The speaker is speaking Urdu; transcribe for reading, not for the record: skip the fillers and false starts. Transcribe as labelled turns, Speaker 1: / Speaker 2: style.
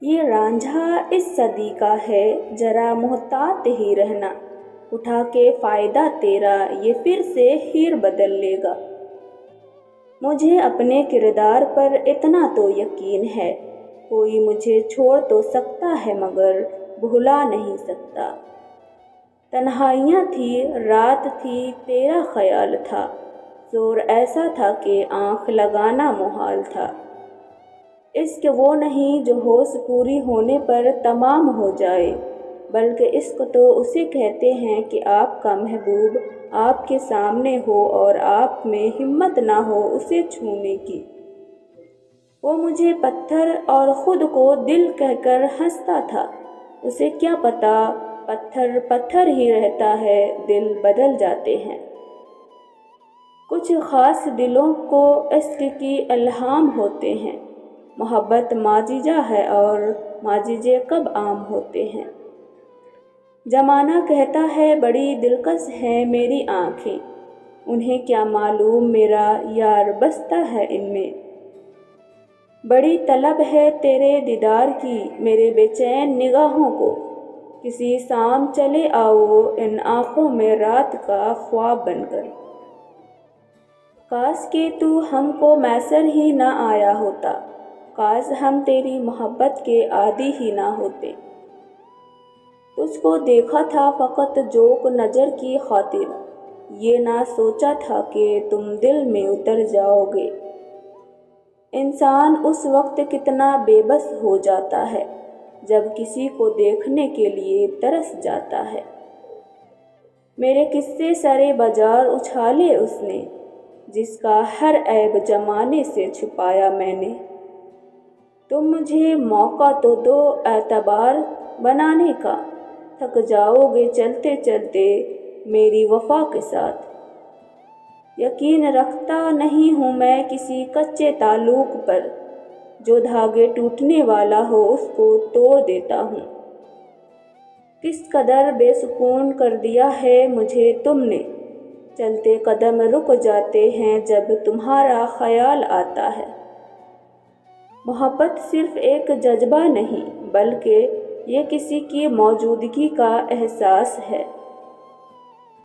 Speaker 1: یہ رانجھا اس صدی کا ہے، ذرا محتاط ہی رہنا، اٹھا کے فائدہ تیرا یہ پھر سے ہیر بدل لے گا۔ مجھے اپنے کردار پر اتنا تو یقین ہے، کوئی مجھے چھوڑ تو سکتا ہے مگر بھلا نہیں سکتا۔ تنہائیاں تھی، رات تھی، تیرا خیال تھا، زور ایسا تھا کہ آنکھ لگانا محال تھا۔ عشق وہ نہیں جو ہوش پوری ہونے پر تمام ہو جائے، بلکہ عشق تو اسے کہتے ہیں کہ آپ کا محبوب آپ کے سامنے ہو اور آپ میں ہمت نہ ہو اسے چھونے کی۔ وہ مجھے پتھر اور خود کو دل کہہ کر ہنستا تھا، اسے کیا پتا پتھر پتھر ہی رہتا ہے، دل بدل جاتے ہیں۔ کچھ خاص دلوں کو عشق کی الہام ہوتے ہیں، محبت معجزہ ہے اور معجزے کب عام ہوتے ہیں۔ زمانہ کہتا ہے بڑی دلکش ہیں میری آنکھیں، انہیں کیا معلوم میرا یار بستا ہے ان میں۔ بڑی طلب ہے تیرے دیدار کی میرے بے چین نگاہوں کو، کسی شام چلے آؤ ان آنکھوں میں رات کا خواب بن کر۔ کاش کہ تو ہم کو میسر ہی نہ آیا ہوتا، کاش ہم تیری محبت کے عادی ہی نہ ہوتے۔ تجھ کو دیکھا تھا فقط جوک نظر کی خاطر، یہ نہ سوچا تھا کہ تم دل میں اتر جاؤ گے۔ انسان اس وقت کتنا بے بس ہو جاتا ہے جب کسی کو دیکھنے کے لیے ترس جاتا ہے۔ میرے قصے سرے بازار اچھالے اس نے، جس کا ہر عیب زمانے سے چھپایا میں نے۔ تم مجھے موقع تو دو اعتبار بنانے کا، تھک جاؤ گے چلتے چلتے میری وفا کے ساتھ۔ یقین رکھتا نہیں ہوں میں کسی کچے تعلق پر، جو دھاگے ٹوٹنے والا ہو اس کو توڑ دیتا ہوں۔ کس قدر بے سکون کر دیا ہے مجھے تم نے، چلتے قدم رک جاتے ہیں جب تمہارا خیال آتا ہے۔ محبت صرف ایک جذبہ نہیں بلکہ یہ کسی کی موجودگی کا احساس ہے۔